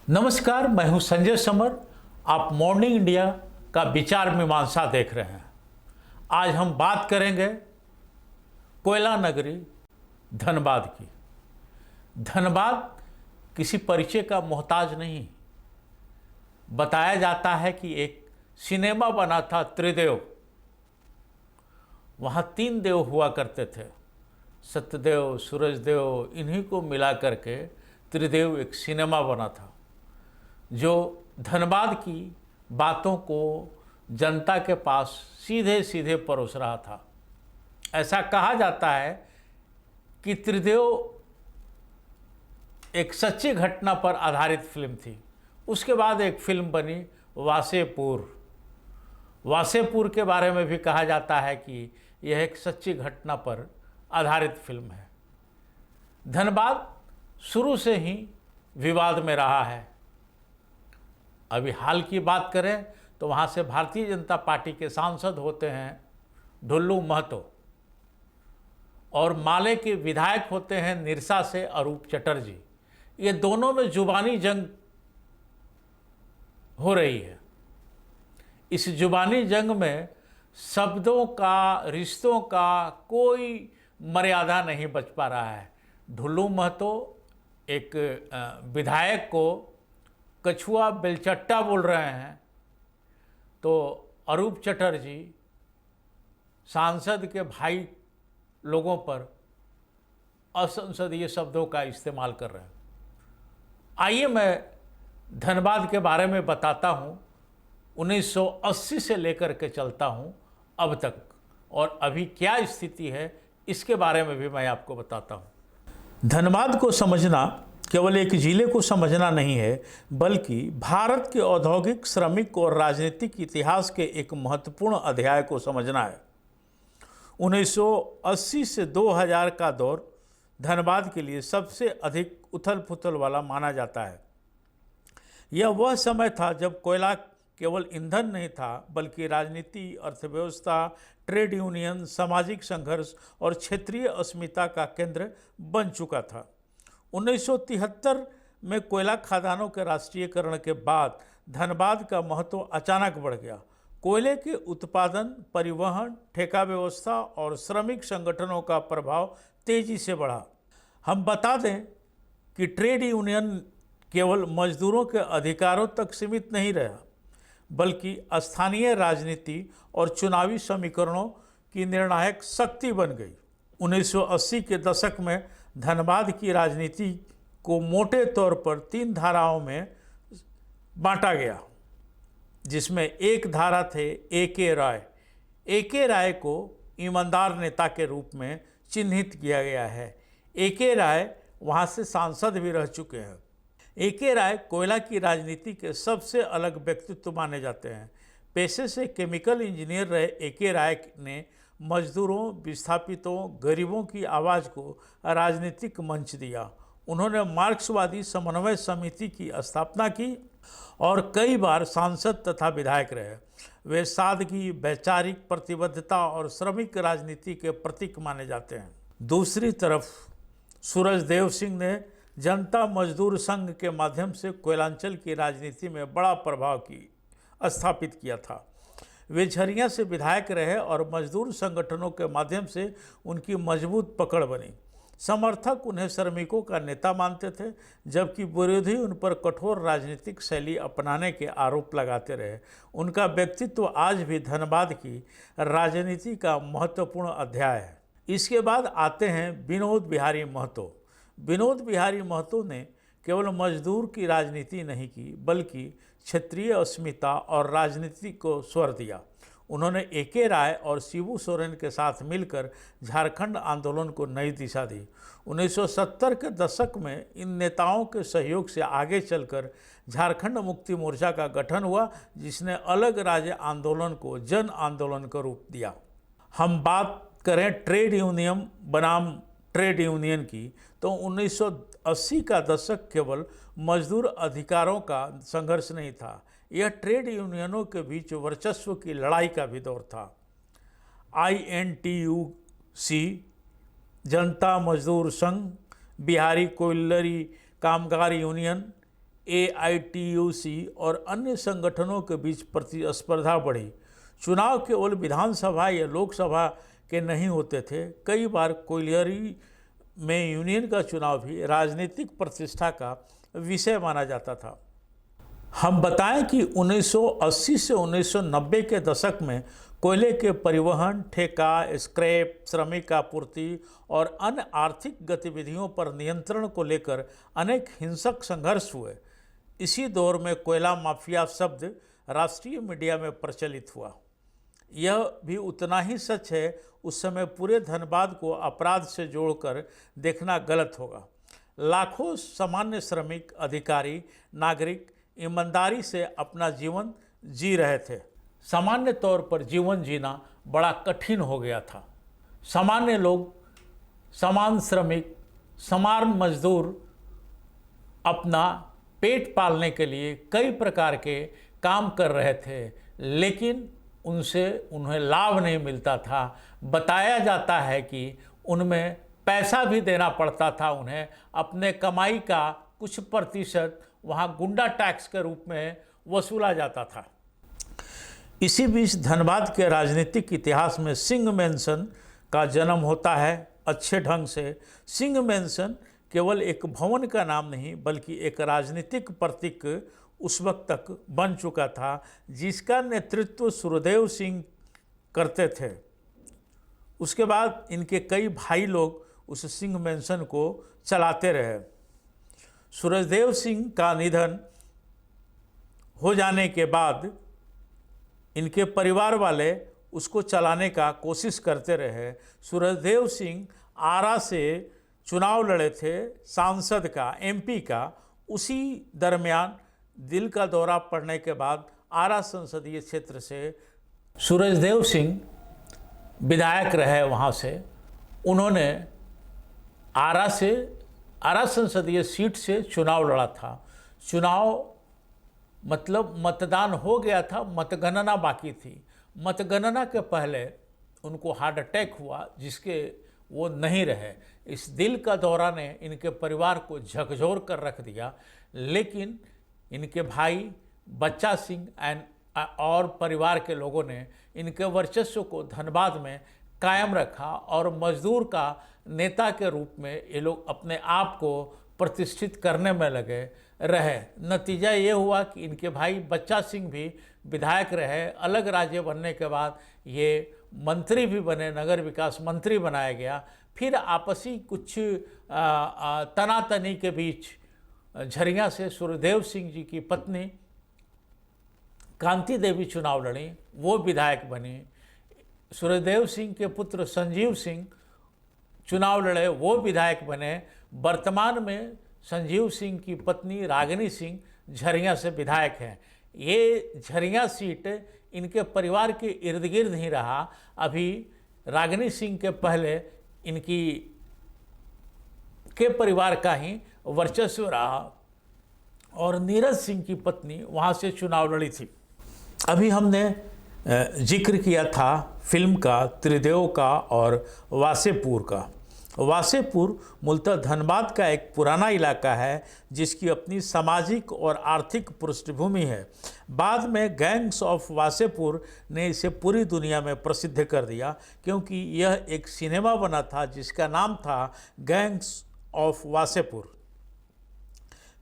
नमस्कार, मैं हूं संजय समर। आप मॉर्निंग इंडिया का विचार मीमांसा देख रहे हैं। आज हम बात करेंगे कोयला नगरी धनबाद की। धनबाद किसी परिचय का मोहताज नहीं। बताया जाता है कि एक सिनेमा बना था त्रिदेव। वहाँ 3 देव हुआ करते थे, सत्यदेव, सूरजदेव, इन्हीं को मिला करके त्रिदेव एक सिनेमा बना था जो धनबाद की बातों को जनता के पास सीधे सीधे परोस रहा था। ऐसा कहा जाता है कि त्रिदेव एक सच्ची घटना पर आधारित फिल्म थी। उसके बाद एक फिल्म बनी वासेपुर। वासेपुर के बारे में भी कहा जाता है कि यह एक सच्ची घटना पर आधारित फिल्म है। धनबाद शुरू से ही विवाद में रहा है। अभी हाल की बात करें तो वहाँ से भारतीय जनता पार्टी के सांसद होते हैं ढुल्लू महतो और माले के विधायक होते हैं निरसा से अरूप चटर्जी। ये दोनों में जुबानी जंग हो रही है। इस जुबानी जंग में शब्दों का, रिश्तों का कोई मर्यादा नहीं बच पा रहा है। ढुल्लू महतो एक विधायक को कछुआ बेलचट्टा बोल रहे हैं, तो अरूप चटर्जी सांसद के भाई लोगों पर असंसदीय शब्दों का इस्तेमाल कर रहे हैं। आइए मैं धनबाद के बारे में बताता हूँ। 1980 से लेकर के चलता हूँ अब तक, और अभी क्या स्थिति है इसके बारे में भी मैं आपको बताता हूँ। धनबाद को समझना केवल एक जिले को समझना नहीं है, बल्कि भारत के औद्योगिक, श्रमिक और राजनीतिक इतिहास के एक महत्वपूर्ण अध्याय को समझना है। 1980 से 2000 का दौर धनबाद के लिए सबसे अधिक उथल पुथल वाला माना जाता है। यह वह समय था जब कोयला केवल ईंधन नहीं था, बल्कि राजनीति, अर्थव्यवस्था, ट्रेड यूनियन, सामाजिक संघर्ष और क्षेत्रीय अस्मिता का केंद्र बन चुका था। 1973 में कोयला खदानों के राष्ट्रीयकरण के बाद धनबाद का महत्व अचानक बढ़ गया। कोयले के उत्पादन, परिवहन, ठेका व्यवस्था और श्रमिक संगठनों का प्रभाव तेजी से बढ़ा। हम बता दें कि ट्रेड यूनियन केवल मजदूरों के अधिकारों तक सीमित नहीं रहा, बल्कि स्थानीय राजनीति और चुनावी समीकरणों की निर्णायक शक्ति बन गई। 1980 के दशक में धनबाद की राजनीति को मोटे तौर पर 3 धाराओं में बांटा गया, जिसमें एक धारा थे ए.के. राय। ए.के. राय को ईमानदार नेता के रूप में चिन्हित किया गया है। ए.के. राय वहाँ से सांसद भी रह चुके हैं। ए.के. राय कोयला की राजनीति के सबसे अलग व्यक्तित्व माने जाते हैं। पेशे से केमिकल इंजीनियर रहे ए.के. राय ने मजदूरों, विस्थापितों, गरीबों की आवाज़ को राजनीतिक मंच दिया। उन्होंने मार्क्सवादी समन्वय समिति की स्थापना की और कई बार सांसद तथा विधायक रहे। वे सादगी, वैचारिक प्रतिबद्धता और श्रमिक राजनीति के प्रतीक माने जाते हैं। दूसरी तरफ सूरजदेव सिंह ने जनता मजदूर संघ के माध्यम से कोयलांचल की राजनीति में बड़ा प्रभाव स्थापित किया था। वे झरिया से विधायक रहे और मजदूर संगठनों के माध्यम से उनकी मजबूत पकड़ बनी। समर्थक उन्हें श्रमिकों का नेता मानते थे, जबकि विरोधी उन पर कठोर राजनीतिक शैली अपनाने के आरोप लगाते रहे। उनका व्यक्तित्व आज भी धनबाद की राजनीति का महत्वपूर्ण अध्याय है। इसके बाद आते हैं विनोद बिहारी महतो। विनोद बिहारी महतो ने केवल मजदूर की राजनीति नहीं की, बल्कि क्षेत्रीय अस्मिता और राजनीति को स्वर दिया। उन्होंने ए.के. राय और शिबू सोरेन के साथ मिलकर झारखंड आंदोलन को नई दिशा दी। 1970 के दशक में इन नेताओं के सहयोग से आगे चलकर झारखंड मुक्ति मोर्चा का गठन हुआ, जिसने अलग राज्य आंदोलन को जन आंदोलन का रूप दिया। हम बात करें ट्रेड यूनियन बनाम ट्रेड यूनियन की, तो 1980 का दशक केवल मजदूर अधिकारों का संघर्ष नहीं था, यह ट्रेड यूनियनों के बीच वर्चस्व की लड़ाई का भी दौर था। INTUC, जनता मजदूर संघ, बिहारी कोयलरी कामगार यूनियन, AITUC और अन्य संगठनों के बीच प्रतिस्पर्धा बढ़ी। चुनाव केवल विधानसभा या लोकसभा के नहीं होते थे, कई बार कोयलियरी में यूनियन का चुनाव भी राजनीतिक प्रतिष्ठा का विषय माना जाता था। हम बताएं कि 1980 से 1990 के दशक में कोयले के परिवहन, ठेका, स्क्रैप, श्रमिक आपूर्ति और अन्य आर्थिक गतिविधियों पर नियंत्रण को लेकर अनेक हिंसक संघर्ष हुए। इसी दौर में कोयला माफिया शब्द राष्ट्रीय मीडिया में प्रचलित हुआ। यह भी उतना ही सच है, उस समय पूरे धनबाद को अपराध से जोड़कर देखना गलत होगा। लाखों सामान्य श्रमिक, अधिकारी, नागरिक ईमानदारी से अपना जीवन जी रहे थे। सामान्य तौर पर जीवन जीना बड़ा कठिन हो गया था। सामान्य लोग, समान श्रमिक, समान मजदूर अपना पेट पालने के लिए कई प्रकार के काम कर रहे थे, लेकिन उनसे उन्हें लाभ नहीं मिलता था। बताया जाता है कि उनमें पैसा भी देना पड़ता था उन्हें, अपने कमाई का कुछ प्रतिशत वहाँ गुंडा टैक्स के रूप में वसूला जाता था। इसी बीच धनबाद के राजनीतिक इतिहास में सिंह मैंसन का जन्म होता है। अच्छे ढंग से सिंह मैंसन केवल एक भवन का नाम नहीं, बल्कि एक राजनीतिक प्रतीक उस वक्त तक बन चुका था, जिसका नेतृत्व सुरदेव सिंह करते थे। उसके बाद इनके कई भाई लोग उस सिंह मैंसन को चलाते रहे। सूरजदेव सिंह का निधन हो जाने के बाद इनके परिवार वाले उसको चलाने का कोशिश करते रहे। सूरजदेव सिंह आरा से चुनाव लड़े थे, सांसद का, MP का। उसी दरमियान दिल का दौरा पड़ने के बाद आरा संसदीय क्षेत्र से सूरजदेव सिंह विधायक रहे। वहाँ से उन्होंने आरा संसदीय सीट से चुनाव लड़ा था। चुनाव मतलब मतदान हो गया था, मतगणना बाकी थी। मतगणना के पहले उनको हार्ट अटैक हुआ, जिसके वो नहीं रहे। इस दिल का दौरा ने इनके परिवार को झकझोर कर रख दिया, लेकिन इनके भाई बच्चा सिंह और परिवार के लोगों ने इनके वर्चस्व को धनबाद में कायम रखा और मजदूर का नेता के रूप में ये लोग अपने आप को प्रतिष्ठित करने में लगे रहे। नतीजा ये हुआ कि इनके भाई बच्चा सिंह भी विधायक रहे। अलग राज्य बनने के बाद ये मंत्री भी बने, नगर विकास मंत्री बनाया गया। फिर आपसी कुछ तनातनी के बीच झरिया से सूर्यदेव सिंह जी की पत्नी कांति देवी चुनाव लड़ी, वो विधायक बनी। सूर्यदेव सिंह के पुत्र संजीव सिंह चुनाव लड़े, वो विधायक बने। वर्तमान में संजीव सिंह की पत्नी रागिनी सिंह झरिया से विधायक हैं। ये झरिया सीट इनके परिवार के इर्द गिर्द ही रहा। अभी रागिनी सिंह के पहले इनकी के परिवार का ही वर्चस्व रहा और नीरज सिंह की पत्नी वहाँ से चुनाव लड़ी थी। अभी हमने जिक्र किया था फिल्म का, त्रिदेव का और वासेपुर का। वासेपुर मूलतः धनबाद का एक पुराना इलाका है, जिसकी अपनी सामाजिक और आर्थिक पृष्ठभूमि है। बाद में गैंग्स ऑफ वासेपुर ने इसे पूरी दुनिया में प्रसिद्ध कर दिया, क्योंकि यह एक सिनेमा बना था जिसका नाम था गैंग्स ऑफ वासेपुर।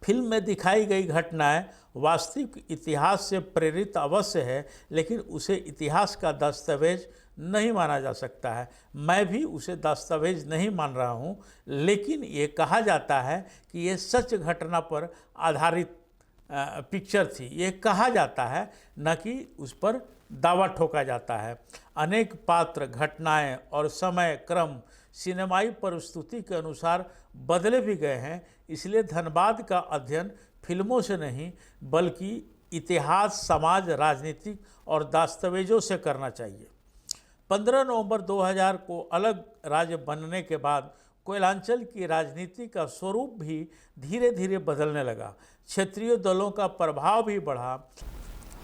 फिल्म में दिखाई गई घटनाएं वास्तविक इतिहास से प्रेरित अवश्य है, लेकिन उसे इतिहास का दस्तावेज नहीं माना जा सकता है। मैं भी उसे दस्तावेज नहीं मान रहा हूँ, लेकिन ये कहा जाता है कि ये सच घटना पर आधारित पिक्चर थी। ये कहा जाता है, न कि उस पर दावा ठोका जाता है। अनेक पात्र, घटनाएं और समय क्रम सिनेमाई परिस्थिति के अनुसार बदले भी गए हैं। इसलिए धनबाद का अध्ययन फिल्मों से नहीं, बल्कि इतिहास, समाज, राजनीतिक और दस्तावेजों से करना चाहिए। 15 नवंबर 2000 को अलग राज्य बनने के बाद कोयलांचल की राजनीति का स्वरूप भी धीरे धीरे बदलने लगा। क्षेत्रीय दलों का प्रभाव भी बढ़ा।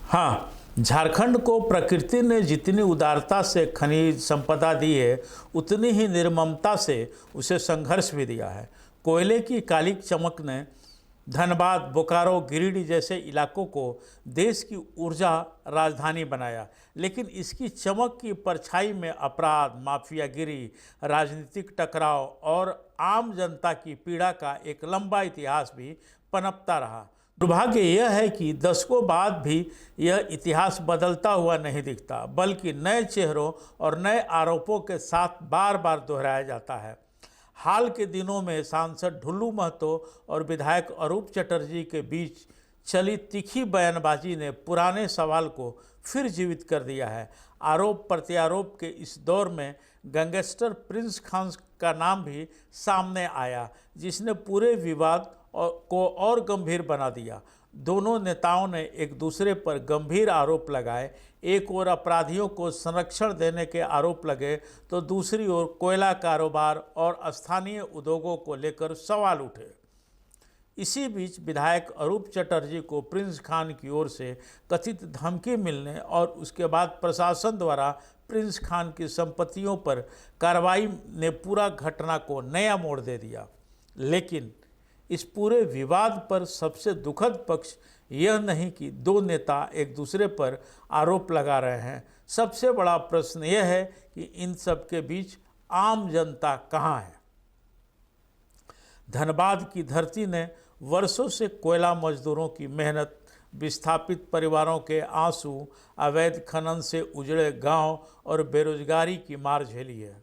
हाँ, झारखंड को प्रकृति ने जितनी उदारता से खनिज संपदा दी है, उतनी ही निर्ममता से उसे संघर्ष भी दिया है। कोयले की काली चमक ने धनबाद, बोकारो, गिरिडीह जैसे इलाकों को देश की ऊर्जा राजधानी बनाया, लेकिन इसकी चमक की परछाई में अपराध, माफियागिरी, राजनीतिक टकराव और आम जनता की पीड़ा का एक लंबा इतिहास भी पनपता रहा। दुर्भाग्य यह है कि दशकों बाद भी यह इतिहास बदलता हुआ नहीं दिखता, बल्कि नए चेहरों और नए आरोपों के साथ बार बार दोहराया जाता है। हाल के दिनों में सांसद ढुल्लू महतो और विधायक अरूप चटर्जी के बीच चली तीखी बयानबाजी ने पुराने सवाल को फिर जीवित कर दिया है। आरोप प्रत्यारोप के इस दौर में गैंगस्टर प्रिंस खान का नाम भी सामने आया, जिसने पूरे विवाद को और गंभीर बना दिया। दोनों नेताओं ने एक दूसरे पर गंभीर आरोप लगाए। एक ओर अपराधियों को संरक्षण देने के आरोप लगे तो दूसरी ओर कोयला कारोबार और स्थानीय उद्योगों को लेकर सवाल उठे। इसी बीच विधायक अरूप चटर्जी को प्रिंस खान की ओर से कथित धमकी मिलने और उसके बाद प्रशासन द्वारा प्रिंस खान की संपत्तियों पर कार्रवाई ने पूरा घटना को नया मोड़ दे दिया। लेकिन इस पूरे विवाद पर सबसे दुखद पक्ष यह नहीं कि दो नेता एक दूसरे पर आरोप लगा रहे हैं। सबसे बड़ा प्रश्न यह है कि इन सब के बीच आम जनता कहाँ है। धनबाद की धरती ने वर्षों से कोयला मजदूरों की मेहनत, विस्थापित परिवारों के आंसू, अवैध खनन से उजड़े गांव और बेरोजगारी की मार झेली है।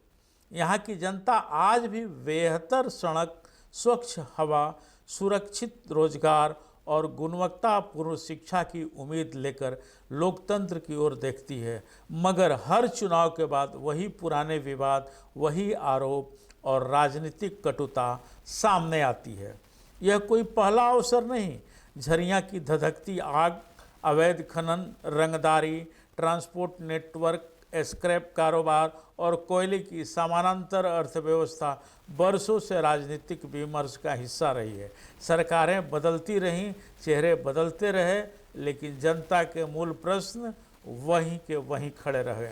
यहाँ की जनता आज भी बेहतर सड़क, स्वच्छ हवा, सुरक्षित रोजगार और गुणवत्तापूर्ण शिक्षा की उम्मीद लेकर लोकतंत्र की ओर देखती है। मगर हर चुनाव के बाद वही पुराने विवाद, वही आरोप और राजनीतिक कटुता सामने आती है। यह कोई पहला अवसर नहीं। झरिया की धधकती आग, अवैध खनन, रंगदारी, ट्रांसपोर्ट नेटवर्क, स्क्रैप कारोबार और कोयले की समानांतर अर्थव्यवस्था बरसों से राजनीतिक विमर्श का हिस्सा रही है। सरकारें बदलती रहीं, चेहरे बदलते रहे, लेकिन जनता के मूल प्रश्न वहीं के वहीं खड़े रहे।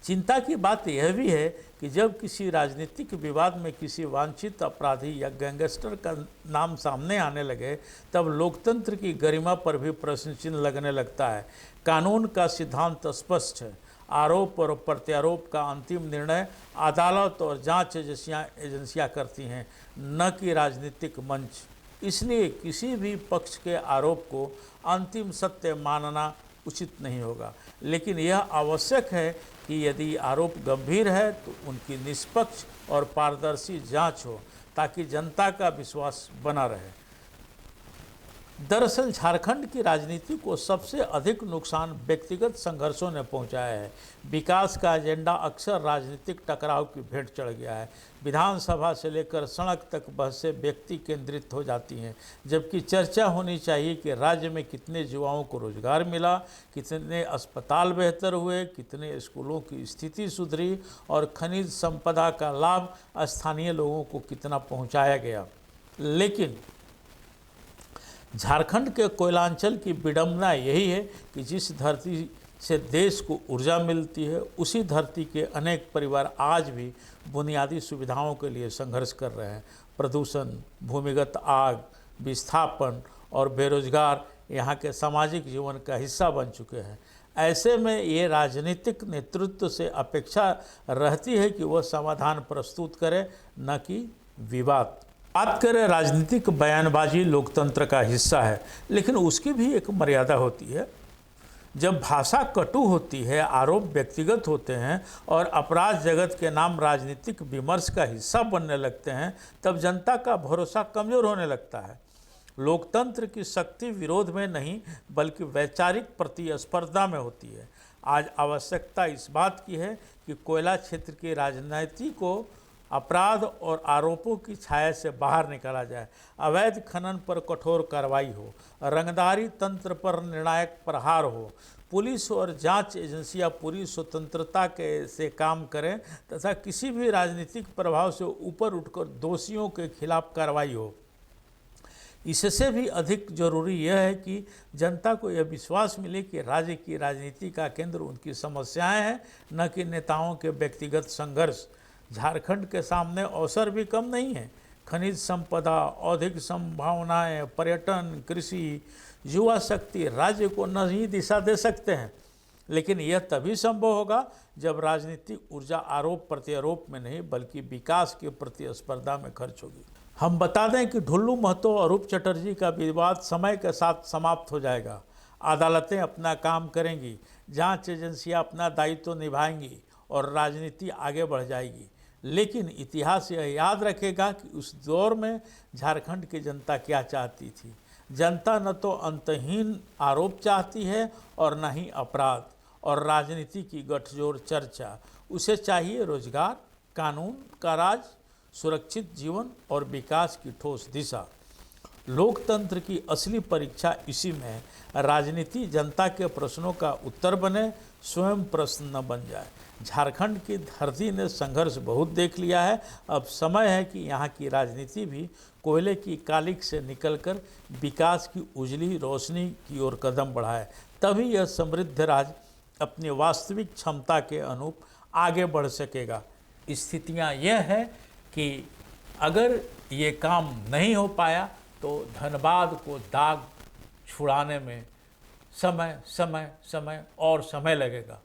चिंता की बात यह भी है कि जब किसी राजनीतिक विवाद में किसी वांछित अपराधी या गैंगस्टर का नाम सामने आने लगे, तब लोकतंत्र की गरिमा पर भी प्रश्न चिन्ह लगने लगता है। कानून का सिद्धांत स्पष्ट है। आरोप और प्रत्यारोप का अंतिम निर्णय अदालत और जांच एजेंसियां करती हैं, न कि राजनीतिक मंच। इसलिए किसी भी पक्ष के आरोप को अंतिम सत्य मानना उचित नहीं होगा, लेकिन यह आवश्यक है कि यदि आरोप गंभीर है तो उनकी निष्पक्ष और पारदर्शी जांच हो, ताकि जनता का विश्वास बना रहे। दरअसल झारखंड की राजनीति को सबसे अधिक नुकसान व्यक्तिगत संघर्षों ने पहुंचाया है। विकास का एजेंडा अक्सर राजनीतिक टकराव की भेंट चढ़ गया है। विधानसभा से लेकर सड़क तक बहसें व्यक्ति केंद्रित हो जाती हैं, जबकि चर्चा होनी चाहिए कि राज्य में कितने युवाओं को रोजगार मिला, कितने अस्पताल बेहतर हुए, कितने स्कूलों की स्थिति सुधरी और खनिज संपदा का लाभ स्थानीय लोगों को कितना पहुँचाया गया। लेकिन झारखंड के कोयलांचल की विडंबना यही है कि जिस धरती से देश को ऊर्जा मिलती है, उसी धरती के अनेक परिवार आज भी बुनियादी सुविधाओं के लिए संघर्ष कर रहे हैं। प्रदूषण, भूमिगत आग, विस्थापन और बेरोजगार यहाँ के सामाजिक जीवन का हिस्सा बन चुके हैं। ऐसे में ये राजनीतिक नेतृत्व से अपेक्षा रहती है कि वह समाधान प्रस्तुत करे, न कि विवाद। बात करें राजनीतिक बयानबाजी लोकतंत्र का हिस्सा है, लेकिन उसकी भी एक मर्यादा होती है। जब भाषा कटु होती है, आरोप व्यक्तिगत होते हैं और अपराध जगत के नाम राजनीतिक विमर्श का हिस्सा बनने लगते हैं, तब जनता का भरोसा कमज़ोर होने लगता है। लोकतंत्र की शक्ति विरोध में नहीं, बल्कि वैचारिक प्रतिस्पर्धा में होती है। आज आवश्यकता इस बात की है कि कोयला क्षेत्र की राजनीति को अपराध और आरोपों की छाया से बाहर निकाला जाए। अवैध खनन पर कठोर कार्रवाई हो, रंगदारी तंत्र पर निर्णायक प्रहार हो, पुलिस और जांच एजेंसियां पूरी स्वतंत्रता से काम करें तथा किसी भी राजनीतिक प्रभाव से ऊपर उठकर दोषियों के खिलाफ कार्रवाई हो। इससे भी अधिक जरूरी यह है कि जनता को यह विश्वास मिले कि राज्य की राजनीति का केंद्र उनकी समस्याएं हैं, न कि नेताओं के व्यक्तिगत संघर्ष। झारखंड के सामने अवसर भी कम नहीं है। खनिज संपदा, औद्योगिक संभावनाएं, पर्यटन, कृषि, युवा शक्ति राज्य को नई दिशा दे सकते हैं। लेकिन यह तभी संभव होगा जब राजनीतिक ऊर्जा आरोप प्रत्यारोप में नहीं बल्कि विकास के प्रतिस्पर्धा में खर्च होगी। हम बता दें कि ढुल्लू महतो और रूप चटर्जी का विवाद समय के साथ समाप्त हो जाएगा। अदालतें अपना काम करेंगी, जांच एजेंसियां अपना दायित्व निभाएंगी और राजनीति आगे बढ़ जाएगी। लेकिन इतिहास यह याद रखेगा कि उस दौर में झारखंड की जनता क्या चाहती थी। जनता न तो अंतहीन आरोप चाहती है और न ही अपराध और राजनीति की गठजोड़ चर्चा। उसे चाहिए रोजगार, कानून का राज, सुरक्षित जीवन और विकास की ठोस दिशा। लोकतंत्र की असली परीक्षा इसी में है। राजनीति जनता के प्रश्नों का उत्तर बने, स्वयं प्रश्न न बन जाए। झारखंड की धरती ने संघर्ष बहुत देख लिया है। अब समय है कि यहाँ की राजनीति भी कोयले की कालिख से निकलकर विकास की उजली रोशनी की ओर कदम बढ़ाए। तभी यह समृद्ध राज्य अपनी वास्तविक क्षमता के अनुरूप आगे बढ़ सकेगा। स्थितियाँ यह है कि अगर ये काम नहीं हो पाया तो धनबाद को दाग छुड़ाने में समय लगेगा।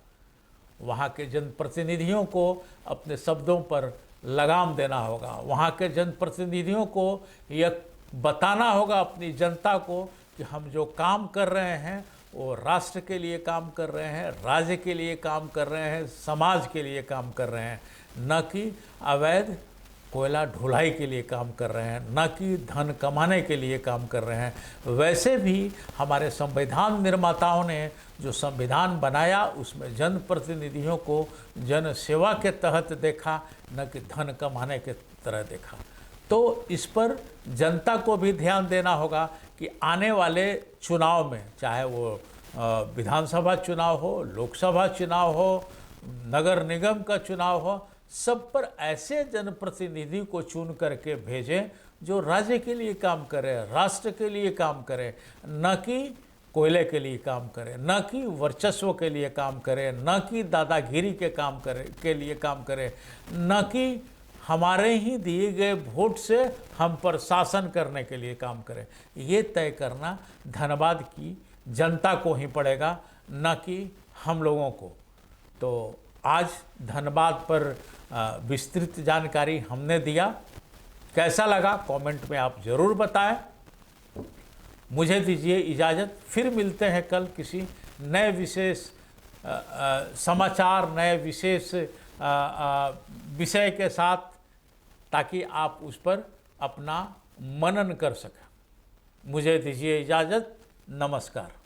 वहाँ के जनप्रतिनिधियों को अपने शब्दों पर लगाम देना होगा। वहाँ के जनप्रतिनिधियों को यह बताना होगा अपनी जनता को कि हम जो काम कर रहे हैं वो राष्ट्र के लिए काम कर रहे हैं, राज्य के लिए काम कर रहे हैं, समाज के लिए काम कर रहे हैं, न कि अवैध कोयला ढुलाई के लिए काम कर रहे हैं, न कि धन कमाने के लिए काम कर रहे हैं। वैसे भी हमारे संविधान निर्माताओं ने जो संविधान बनाया उसमें जनप्रतिनिधियों को जन सेवा के तहत देखा, न कि धन कमाने के तरह देखा। तो इस पर जनता को भी ध्यान देना होगा कि आने वाले चुनाव में, चाहे वो विधानसभा चुनाव हो, लोकसभा चुनाव हो, नगर निगम का चुनाव हो, सब पर ऐसे जनप्रतिनिधि को चुन करके भेजें जो राज्य के लिए काम करे, राष्ट्र के लिए काम करे, न कि कोयले के लिए काम करे, न कि वर्चस्व के लिए काम करे, न कि दादागिरी के लिए काम करे, न कि हमारे ही दिए गए वोट से हम पर शासन करने के लिए काम करे। ये तय करना धनबाद की जनता को ही पड़ेगा, न कि हम लोगों को। तो आज धनबाद पर विस्तृत जानकारी हमने दिया। कैसा लगा कमेंट में आप ज़रूर बताएं। मुझे दीजिए इजाज़त, फिर मिलते हैं कल किसी नए विशेष समाचार, नए विशेष विषय के साथ, ताकि आप उस पर अपना मनन कर सकें। मुझे दीजिए इजाज़त। नमस्कार।